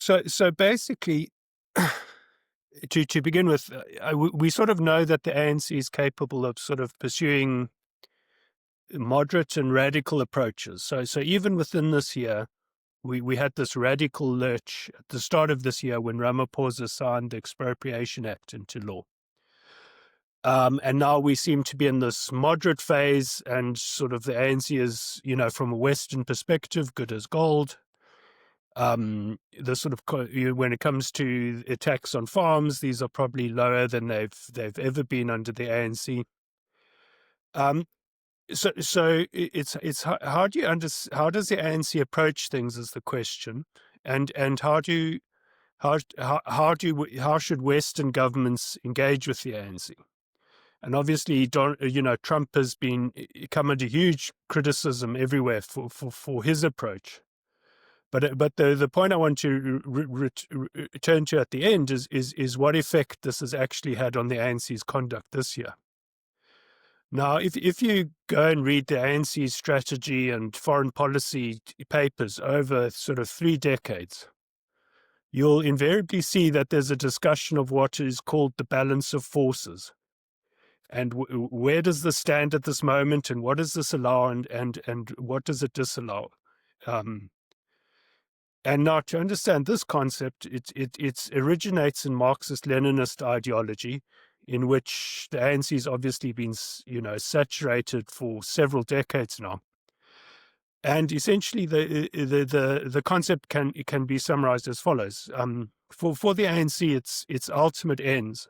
So basically, to begin with, we sort of know that the ANC is capable of sort of pursuing moderate and radical approaches. So even within this year, we had this radical lurch at the start of this year when Ramaphosa signed the Expropriation Act into law. And now we seem to be in this moderate phase, and sort of the ANC is, from a Western perspective, good as gold. The sort of when it comes to attacks on farms, these are probably lower than they've ever been under the ANC. So it's how do you how does the ANC approach things is the question, and how should Western governments engage with the ANC? And obviously, Trump has come under huge criticism everywhere for his approach. But the point I want to return to at the end is what effect this has actually had on the ANC's conduct this year. Now, if you go and read the ANC's strategy and foreign policy papers over sort of 3 decades, you'll invariably see that there's a discussion of what is called the balance of forces. And where does this stand at this moment, and what does this allow, and what does it disallow? And now, to understand this concept, it originates in Marxist-Leninist ideology, in which the ANC has obviously been, saturated for several decades now. And essentially, the concept can be summarized as follows: for the ANC, its ultimate ends,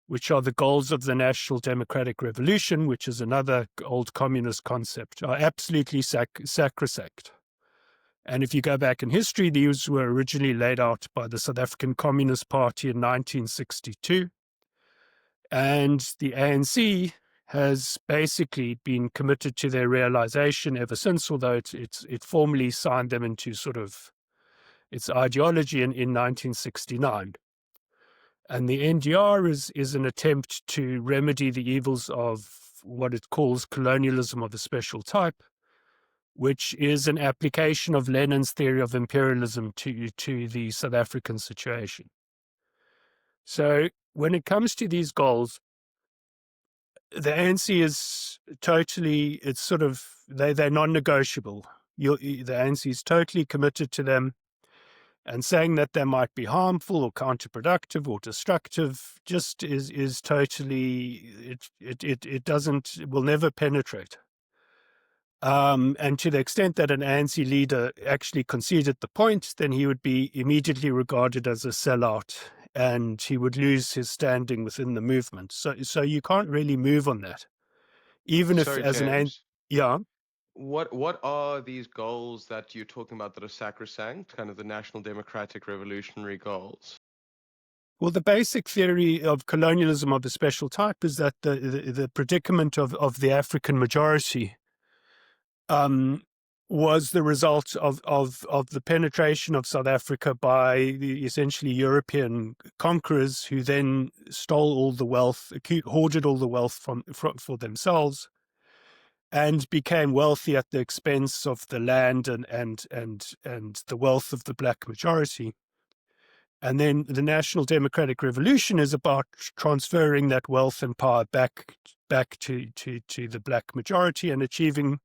which are the goals of the National Democratic Revolution, which is another old communist concept, are absolutely sacrosanct. And if you go back in history, these were originally laid out by the South African Communist Party in 1962. And the ANC has basically been committed to their realization ever since, although it formally signed them into sort of its ideology in 1969. And the NDR is an attempt to remedy the evils of what it calls colonialism of a special type, which is an application of Lenin's theory of imperialism to the South African situation. So when it comes to these goals, the ANC is totally, they're non-negotiable. The ANC is totally committed to them. And saying that they might be harmful or counterproductive or destructive just is totally, it will never penetrate. And to the extent that an ANC leader actually conceded the point, then he would be immediately regarded as a sellout, and he would lose his standing within the movement. So you can't really move on that, even if Sorry, as an ANC, James. yeah. What are these goals that you're talking about that are sacrosanct, kind of the national democratic revolutionary goals? Well, the basic theory of colonialism of a special type is that the predicament of the African majority was the result of the penetration of South Africa by the essentially European conquerors, who then stole all the wealth, hoarded all the wealth for themselves, and became wealthy at the expense of the land and the wealth of the black majority. And then the National Democratic Revolution is about transferring that wealth and power back to the black majority and achieving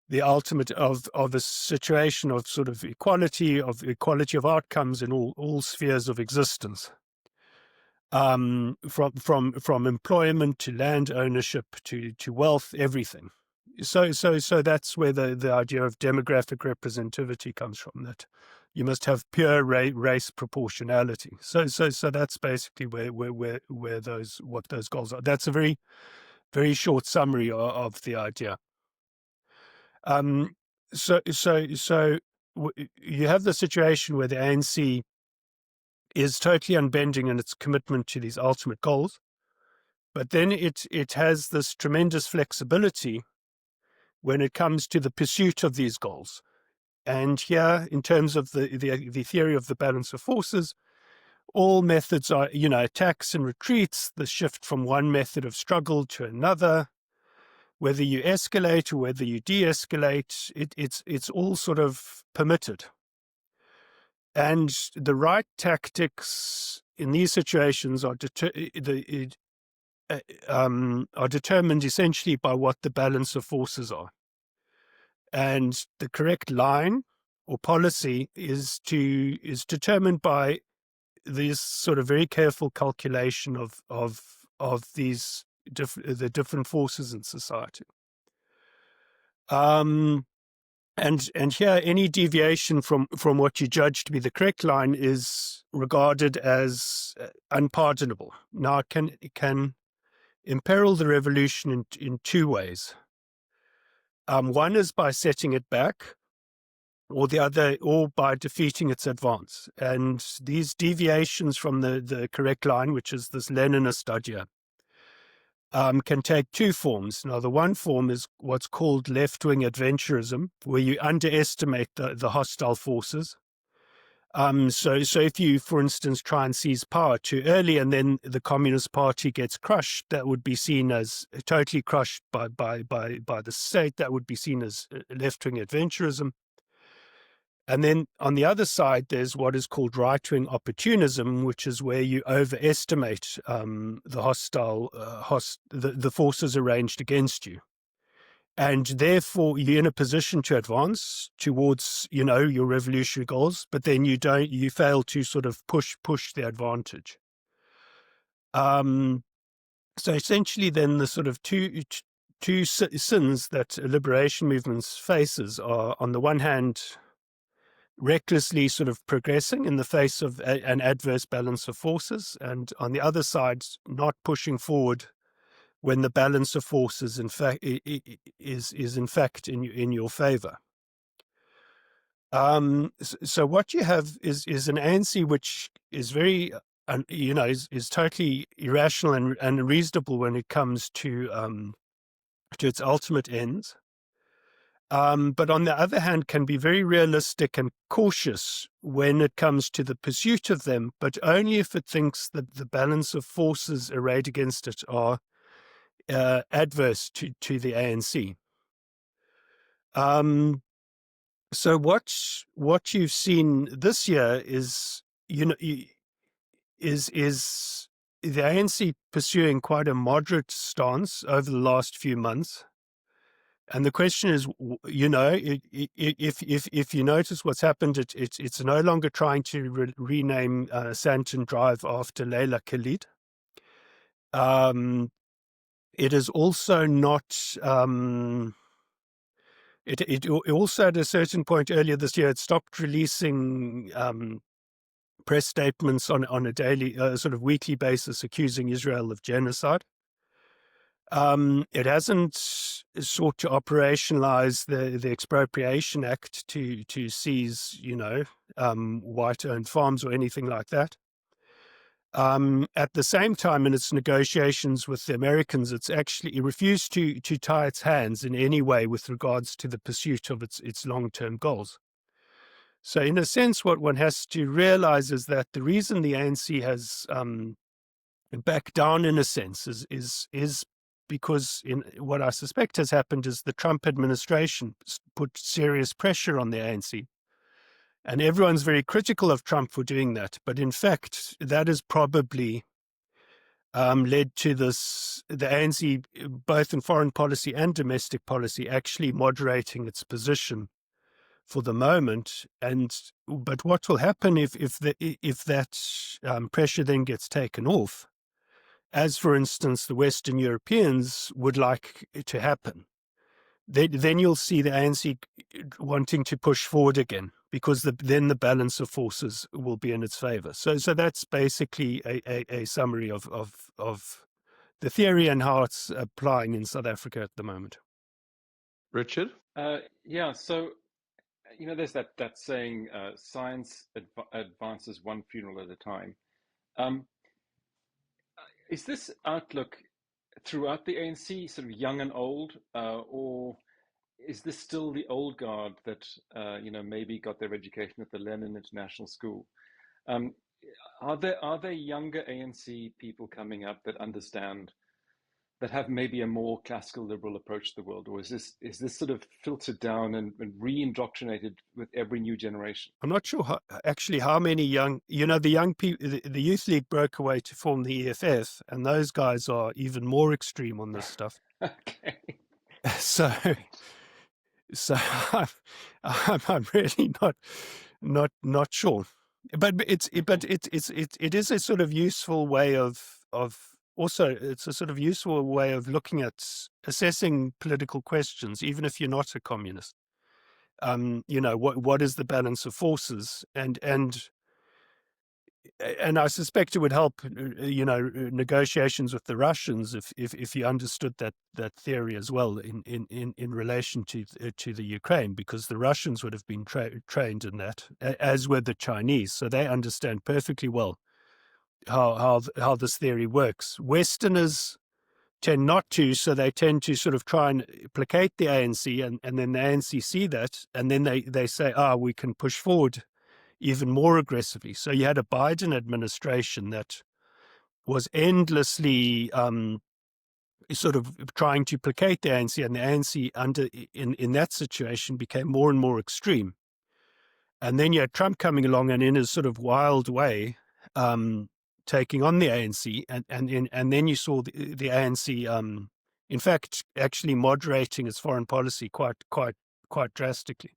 the ultimate of a situation of sort of equality of outcomes in all spheres of existence, from employment to land ownership to wealth, everything. So that's where the idea of demographic representativity comes from. That you must have pure race proportionality. So that's basically where those goals are. That's a very, very short summary of the idea. So you have the situation where the ANC is totally unbending in its commitment to these ultimate goals, but then it has this tremendous flexibility when it comes to the pursuit of these goals. And here, in terms of the theory of the balance of forces, all methods are, attacks and retreats, the shift from one method of struggle to another, whether you escalate or whether you de-escalate, it's all sort of permitted. And the right tactics in these situations are determined essentially by what the balance of forces are. And the correct line or policy is determined by this sort of very careful calculation of these the different forces in society. And here, any deviation from what you judge to be the correct line is regarded as unpardonable. Now, it can imperil the revolution in two ways. One is by setting it back, or the other, or by defeating its advance. And these deviations from the correct line, which is this Leninist idea, can take two forms. Now, the one form is what's called left-wing adventurism, where you underestimate the hostile forces. So if you, for instance, try and seize power too early and then the Communist Party gets crushed, that would be seen as totally crushed by the state. That would be seen as left-wing adventurism. And then on the other side, there's what is called right-wing opportunism, which is where you overestimate the hostile, the forces arranged against you. And therefore, you're in a position to advance towards, your revolutionary goals, but then you fail to sort of push the advantage. So essentially, then the sort of two sins that liberation movements faces are, on the one hand, recklessly sort of progressing in the face of an adverse balance of forces, and on the other side, not pushing forward when the balance of forces in fact is in fact in your favor. So what you have is an ANC which is very is totally irrational and unreasonable when it comes to its ultimate ends. But on the other hand, can be very realistic and cautious when it comes to the pursuit of them, but only if it thinks that the balance of forces arrayed against it are adverse to the ANC. So what you've seen this year is is the ANC pursuing quite a moderate stance over the last few months. And the question is, if you notice what's happened, it's no longer trying to rename Santon Drive after Leila Khalid. It is also not. It also, at a certain point earlier this year, it stopped releasing press statements on a daily, sort of weekly basis, accusing Israel of genocide. It hasn't sought to operationalize the Expropriation Act to seize, white-owned farms or anything like that. At the same time, in its negotiations with the Americans, it refused to tie its hands in any way with regards to the pursuit of its long-term goals. So, in a sense, what one has to realize is that the reason the ANC has backed down, in a sense, is because in what I suspect has happened is the Trump administration put serious pressure on the ANC. And everyone's very critical of Trump for doing that. But in fact, that has probably led to the ANC, both in foreign policy and domestic policy, actually moderating its position for the moment. But what will happen if that pressure then gets taken off, as for instance the Western Europeans would like it to happen, then you'll see the ANC wanting to push forward again, because then the balance of forces will be in its favor. So that's basically a summary of the theory and how it's applying in South Africa at the moment. Richard? Yeah, so there's that saying, science advances one funeral at a time. Is this outlook throughout the ANC sort of young and old, or is this still the old guard that maybe got their education at the Lenin International School? Are there younger ANC people coming up that understand that have maybe a more classical liberal approach to the world, or is this sort of filtered down and re-indoctrinated with every new generation? I'm not sure how many young, the young people, the Youth League broke away to form the EFF, and those guys are even more extreme on this stuff. Okay. So, so I'm really not sure, but it is a sort of useful way of also, it's a sort of useful way of looking at assessing political questions, even if you're not a communist. What is the balance of forces, and I suspect it would help, negotiations with the Russians if you understood that theory as well in relation to the Ukraine, because the Russians would have been trained in that, as were the Chinese, so they understand perfectly well how this theory works. Westerners tend not to, so they tend to sort of try and placate the ANC, and then the ANC see that, and then they say, we can push forward even more aggressively. So you had a Biden administration that was endlessly sort of trying to placate the ANC, and the ANC in that situation became more and more extreme. And then you had Trump coming along and in his sort of wild way taking on the ANC, and then you saw the ANC in fact actually moderating its foreign policy quite drastically.